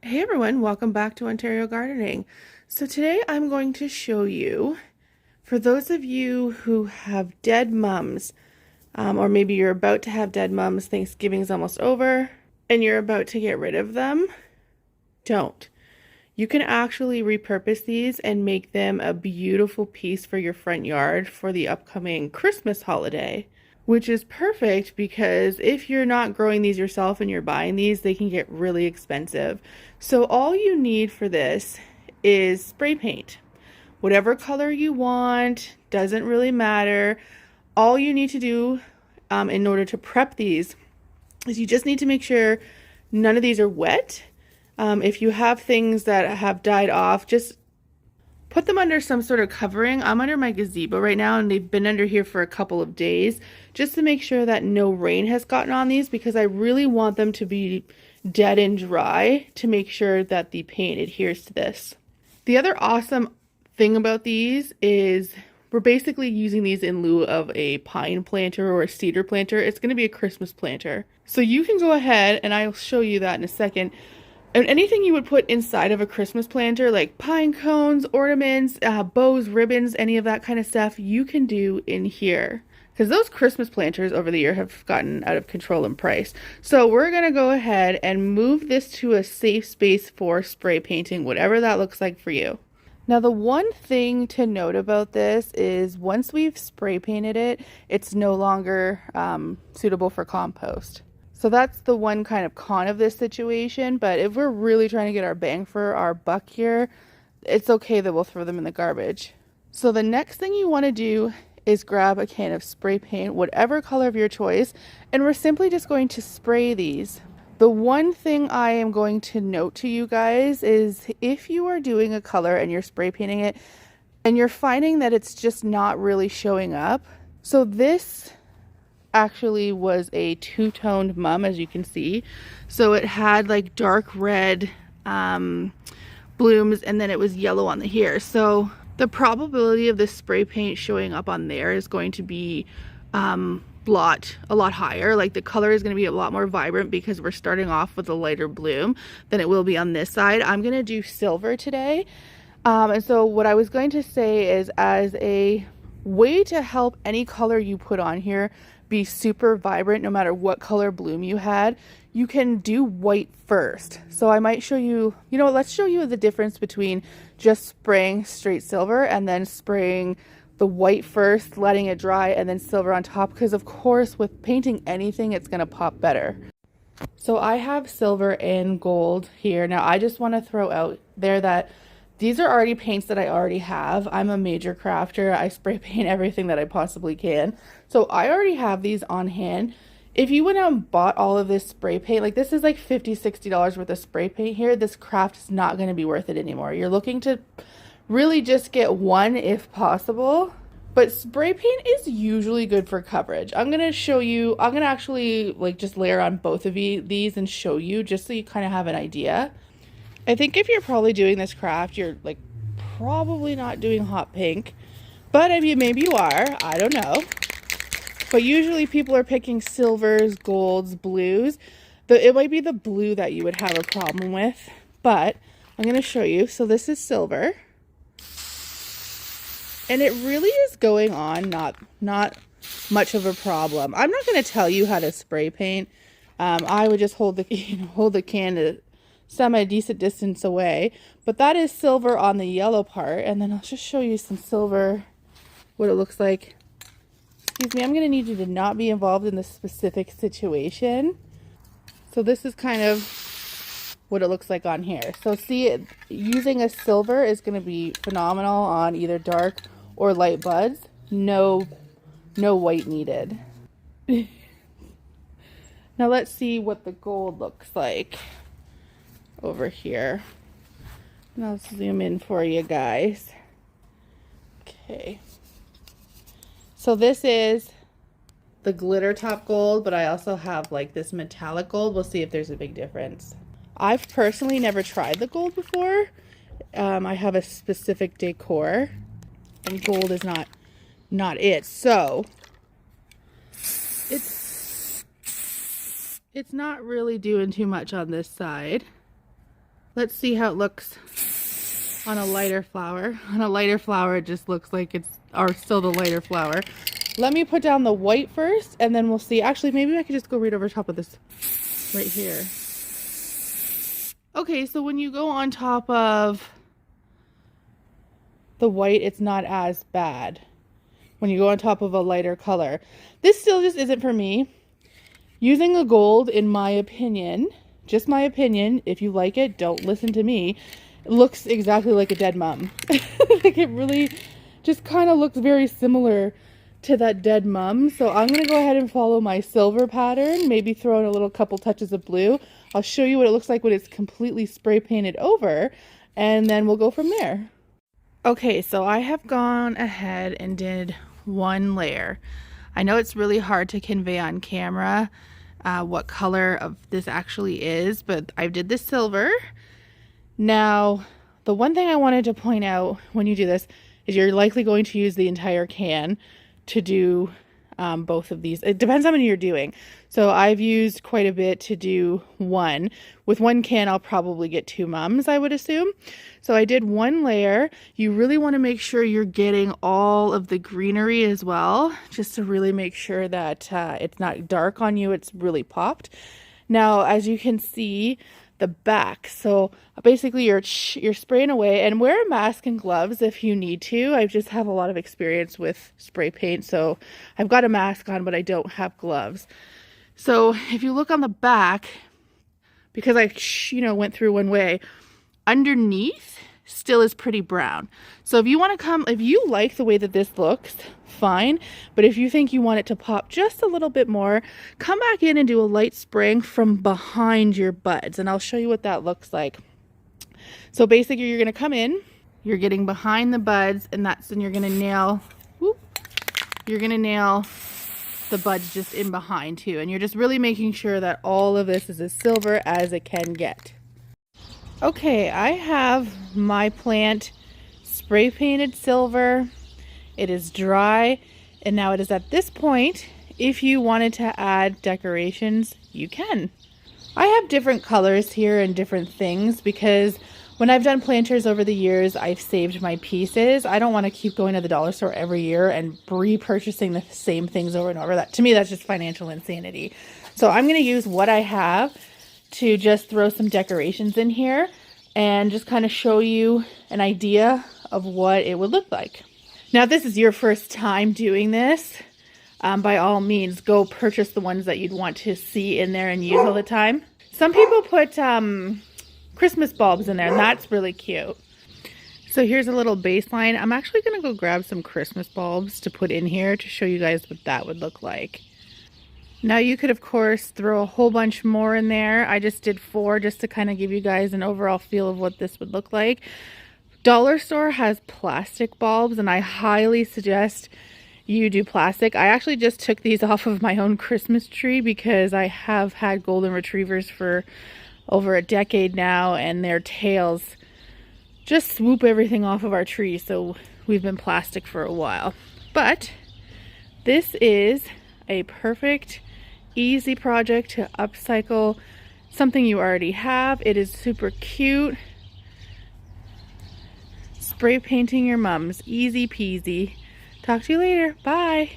Hey everyone, welcome back to Ontario Gardening. So today I'm going to show you, for those of you who have dead mums, or maybe you're about to have dead mums, Thanksgiving's almost over, and you're about to get rid of them, don't. You can actually repurpose these and make them a beautiful piece for your front yard for the upcoming Christmas holiday. Which is perfect because if you're not growing these yourself and you're buying these, they can get really expensive. So all you need for this is spray paint. Whatever color you want, doesn't really matter. All you need to do in order to prep these is you just need to make sure none of these are wet. If you have things that have died off, just put them under some sort of covering. I'm under my gazebo right now and they've been under here for a couple of days just to make sure that no rain has gotten on these because I really want them to be dead and dry to make sure that the paint adheres to this. The other awesome thing about these is we're basically using these in lieu of a pine planter or a cedar planter. It's going to be a Christmas planter. So you can go ahead and I'll show you that in a second. And anything you would put inside of a Christmas planter, like pine cones, ornaments, bows, ribbons, any of that kind of stuff, you can do in here. Because those Christmas planters over the year have gotten out of control in price. So we're going to go ahead and move this to a safe space for spray painting, whatever that looks like for you. Now the one thing to note about this is once we've spray painted it, it's no longer suitable for compost. So that's the one kind of con of this situation, but if we're really trying to get our bang for our buck here, it's okay that we'll throw them in the garbage. So the next thing you want to do is grab a can of spray paint, whatever color of your choice, and we're simply just going to spray these. The one thing I am going to note to you guys is if you are doing a color and you're spray painting it and you're finding that it's just not really showing up, so this actually was a two-toned mum, as you can see. So it had like dark red blooms and then it was yellow on the here. So the probability of this spray paint showing up on there is going to be a lot higher. Like the color is going to be a lot more vibrant because we're starting off with a lighter bloom than it will be on this side. I'm going to do silver today. And so what I was going to say is, as a way to help any color you put on here be super vibrant, no matter what color bloom you had, you can do white first. So I might show you, let's show you the difference between just spraying straight silver and then spraying the white first, letting it dry, and then silver on top, because of course with painting anything, it's going to pop better. So I have silver and gold here. Now I just want to throw out there that these are already paints that I already have. I'm a major crafter. I spray paint everything that I possibly can. So I already have these on hand. If you went out and bought all of this spray paint, like this is like $50, $60 worth of spray paint here, this craft is not going to be worth it anymore. You're looking to really just get one if possible. But spray paint is usually good for coverage. I'm going to show you, I'm going to actually like just layer on both of these and show you just so you kind of have an idea. I think if you're probably doing this craft, you're like probably not doing hot pink, but I mean, maybe you are, I don't know. But usually people are picking silvers, golds, blues. It might be the blue that you would have a problem with, but I'm going to show you. So this is silver. And it really is going on not much of a problem. I'm not going to tell you how to spray paint. I would just hold the can to semi-decent distance away, but that is silver on the yellow part, and then I'll just show you some silver, what it looks like. Excuse me, I'm going to need you to not be involved in this specific situation. So this is kind of what it looks like on here. So see, using a silver is going to be phenomenal on either dark or light buds. No white needed. Now let's see what the gold looks like over here. And I'll zoom in for you guys. Okay. So this is the glitter top gold, but I also have like this metallic gold. We'll see if there's a big difference. I've personally never tried the gold before. I have a specific decor, and gold is not it. So it's not really doing too much on this side. Let's see how it looks on a lighter flower. On a lighter flower, it just looks like it's, or still the lighter flower. Let me put down the white first, and then we'll see. Actually, maybe I could just go right over top of this right here. Okay, so when you go on top of the white, it's not as bad. When you go on top of a lighter color. This still just isn't for me. Using a gold, in my opinion, just my opinion, if you like it, don't listen to me, it looks exactly like a dead mum. Like it really just kind of looks very similar to that dead mum. So I'm going to go ahead and follow my silver pattern, maybe throw in a little couple touches of blue. I'll show you what it looks like when it's completely spray painted over, and then we'll go from there. Okay, so I have gone ahead and did one layer. I know it's really hard to convey on camera what color of this actually is, but I did the silver. Now, the one thing I wanted to point out when you do this is you're likely going to use the entire can to do both of these. It depends how many you're doing. So I've used quite a bit to do one. With one can, I'll probably get 2 mums, I would assume. So I did one layer. You really want to make sure you're getting all of the greenery as well, just to really make sure that it's not dark on you, it's really popped. Now, as you can see, the back. So basically you're spraying away, and wear a mask and gloves if you need to. I just have a lot of experience with spray paint, so I've got a mask on, but I don't have gloves. So if you look on the back, because I went through one way, underneath still is pretty brown. So if you want to if you like the way that this looks, fine. But if you think you want it to pop just a little bit more, come back in and do a light spraying from behind your buds. And I'll show you what that looks like. So basically you're going to come in, you're getting behind the buds, and that's when you're going to nail, you're going to nail the buds just in behind too. And you're just really making sure that all of this is as silver as it can get. Okay, I have my plant spray painted silver. It is dry, and now it is at this point, if you wanted to add decorations, you can. I have different colors here and different things because when I've done planters over the years, I've saved my pieces. I don't want to keep going to the dollar store every year and repurchasing the same things over and over. That, to me, that's just financial insanity. So I'm going to use what I have to just throw some decorations in here and just kind of show you an idea of what it would look like. Now, if this is your first time doing this, by all means, go purchase the ones that you'd want to see in there and use all the time. Some people put Christmas bulbs in there, and that's really cute. So here's a little baseline. I'm actually going to go grab some Christmas bulbs to put in here to show you guys what that would look like. Now you could, of course, throw a whole bunch more in there. I just did 4 just to kind of give you guys an overall feel of what this would look like. Dollar store has plastic bulbs, and I highly suggest you do plastic. I actually just took these off of my own Christmas tree because I have had golden retrievers for over a decade now, and their tails just swoop everything off of our tree, so we've been plastic for a while. But this is a perfect easy project to upcycle something you already have. It is super cute. Spray painting your mums, easy peasy. Talk to you later. Bye.